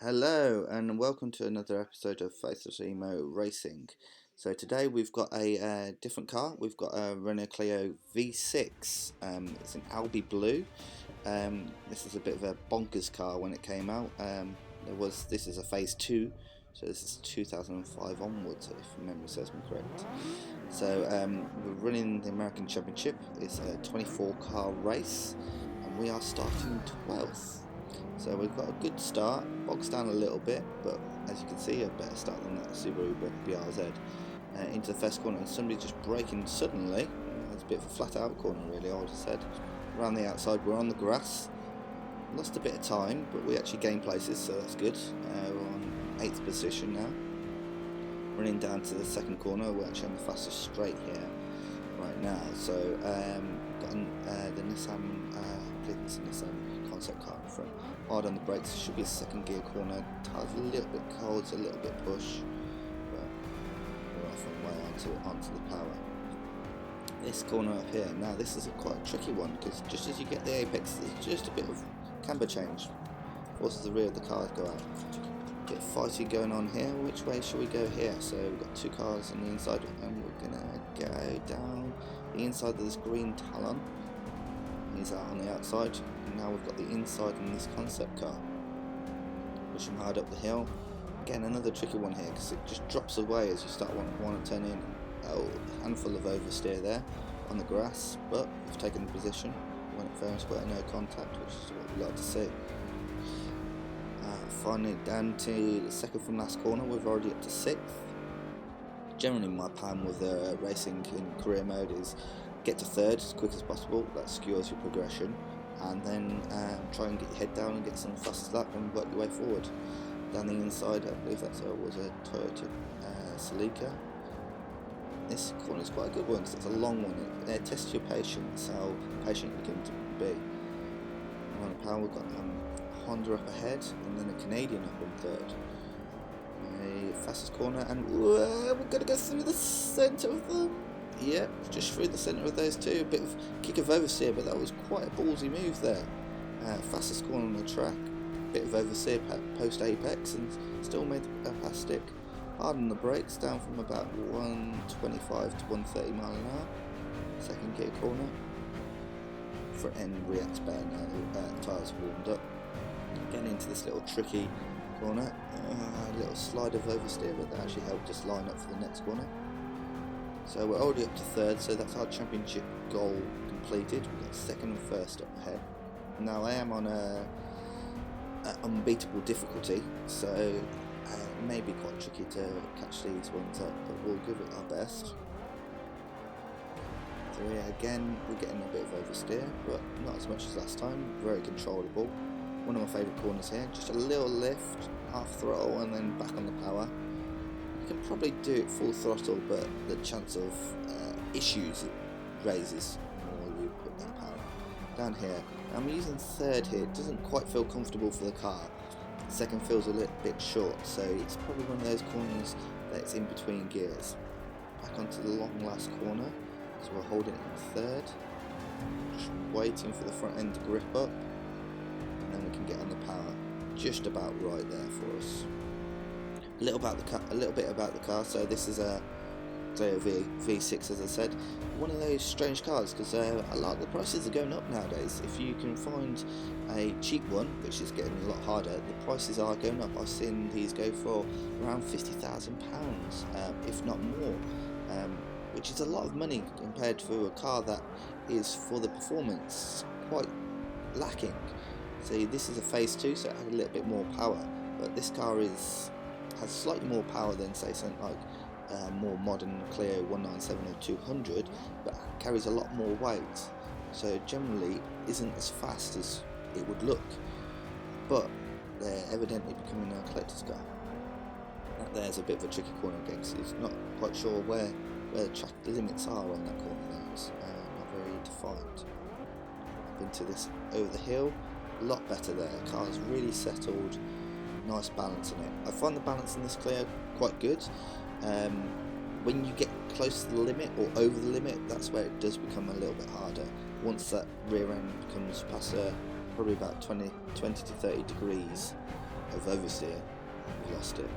Hello and welcome to another episode of Faceless Emo Racing. So today we've got a different car. We've got a Renault Clio V6. It's an Albi Blue. This is a bit of a bonkers car when it came out. This is a Phase 2, so this is 2005 onwards, if memory serves me correct. So we're running the American Championship. It's a 24 car race, and we are starting 12th. So we've got a good start, bogs down a little bit, but as you can see, a better start than that Subaru BRZ. Into the first corner, and somebody just braking suddenly. It's a bit of a flat out corner, really, I would have said. Around the outside, we're on the grass. Lost a bit of time, but we actually gained places, so that's good. We're on 8th position now. Running down to the second corner, we're actually on the fastest straight here right now. So got the Nissan, I believe it's a Nissan concept car in front. Hard on the brakes, should be a second gear corner. Tyres a little bit cold, it's a little bit push, but we're off and way onto the power. This corner up here, now this is quite a tricky one, because just as you get the apex, there's just a bit of camber change. Forces the rear of the car to go out. A bit fighty going on here. Which way should we go here? So we've got two cars on the inside, and we're gonna go down the inside of this green Talon. He's out on the outside, and now we've got the inside in this concept car. Push him hard up the hill. Again, another tricky one here, because it just drops away as you start want to turn in. Oh, a handful of oversteer there on the grass, but we've taken the position. Went fair and square, no contact, which is what we like to see. Finally down to the second from last corner, we're already up to 6th. Generally my plan with racing in career mode is get to 3rd as quick as possible. That skewers your progression, and then try and get your head down and get some fastest lap and work your way forward. Down the inside, I believe that was a Toyota Celica. This corner is quite a good one because it's a long one. It tests your patience, how patient you can be. On the power, we've got Honda up ahead, and then a Canadian up in 3rd. The fastest corner, and we're going to go through the centre of them. Yep, just through the centre of those two. A bit of kick of oversteer, but that was quite a ballsy move there. Fastest corner on the track. Bit of oversteer post apex, and still made a plastic. Hard on the brakes, down from about 125 to 130 mile an hour. Second gear corner. Front end reacts better now. Tyres warmed up. Getting into this little tricky corner. A little slide of oversteer, but that actually helped us line up for the next corner. So we're already up to 3rd, so that's our championship goal completed. We've got 2nd and 1st up ahead. Now I am on a unbeatable difficulty, so it may be quite tricky to catch these ones up, but we'll give it our best. So yeah, again, we're getting a bit of oversteer, but not as much as last time. Very controllable. One of my favourite corners here, just a little lift, half throttle, and then back on the power. You can probably do it full throttle, but the chance of issues it raises the more you put that power. Down here, I'm using 3rd here. It doesn't quite feel comfortable for the car. The 2nd feels a little bit short, so it's probably one of those corners that's in between gears. Back onto the long last corner, so we're holding it in 3rd. Just waiting for the front end to grip up, and then we can get on the power. Just about right there for us. A little bit about the car. So this is a Clio V6, as I said. One of those strange cars, because a lot of the prices are going up nowadays. If you can find a cheap one, which is getting a lot harder, the prices are going up. I've seen these go for around £50,000, if not more, which is a lot of money compared to a car that is, for the performance, quite lacking. See, this is a Phase 2, so it had a little bit more power, but this car has slightly more power than, say, something like more modern Clio 197 or 200, but carries a lot more weight, so generally isn't as fast as it would look, but they're evidently becoming a collector's car. That there's a bit of a tricky corner again, because it's not quite sure where the track limits are on that corner there. It's not very defined. Up into this over the hill, a lot better there. The car's really settled, nice balance in it. I find the balance in this Clio quite good. When you get close to the limit or over the limit, that's where it does become a little bit harder. Once that rear end comes past probably about 20 to 30 degrees, of oversteer, we lost it.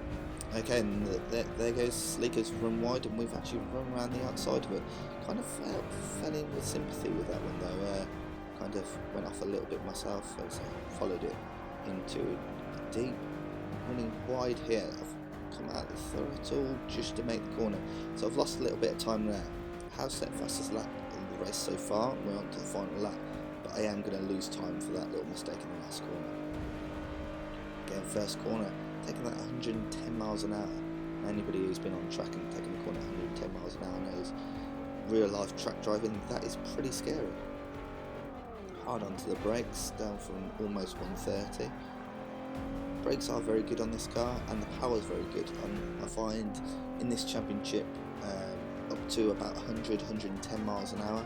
Okay, and there goes Sleeker's run wide, and we've actually run around the outside of it. Kind of fell in with sympathy with that one though. Kind of went off a little bit myself as I followed it into a deep, running wide here. I've come out the throttle just to make the corner, so I've lost a little bit of time there. I have set fastest lap in the race so far, and we're on to the final lap, but I am going to lose time for that little mistake in the last corner. Again, first corner, taking that 110 miles an hour. Anybody who's been on track and taken a corner at 110 miles an hour knows real life track driving, that is pretty scary. Hard onto the brakes, down from almost 130. Brakes are very good on this car, and the power is very good. I find in this championship, up to about 100-110 miles an hour,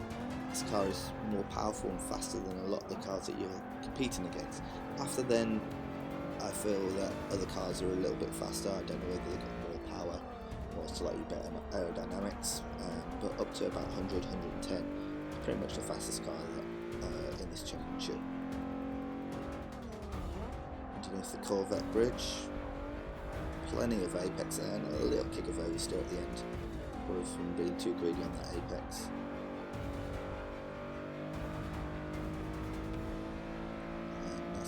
this car is more powerful and faster than a lot of the cars that you're competing against. After then, I feel that other cars are a little bit faster. I don't know whether they've got more power or slightly better aerodynamics, but up to about 100-110 is pretty much the fastest car that, in this championship. Underneath the Corvette bridge, plenty of apex there, and a little kick of oversteer at the end, probably from being too greedy on that apex.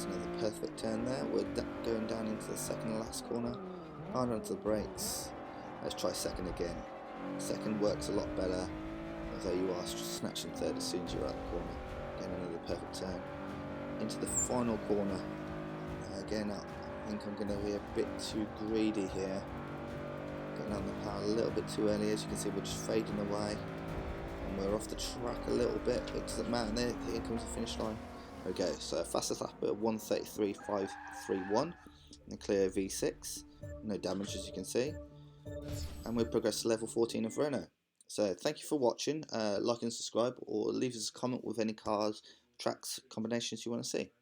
Another perfect turn there. We're going down into the second to last corner. Hard onto the brakes. Let's try second again. Second works a lot better, although you are snatching third as soon as you're out the corner. Again, another perfect turn. Into the final corner. Again, I think I'm going to be a bit too greedy here. Getting on the power a little bit too early. As you can see, we're just fading away. And we're off the track a little bit, but it doesn't matter. Here comes the finish line. Okay, so fastest lap at 1:33.531 in the Clio V6, no damage as you can see, and we progress to level 14 of Renault. So thank you for watching, like and subscribe, or leave us a comment with any cars, tracks, combinations you want to see.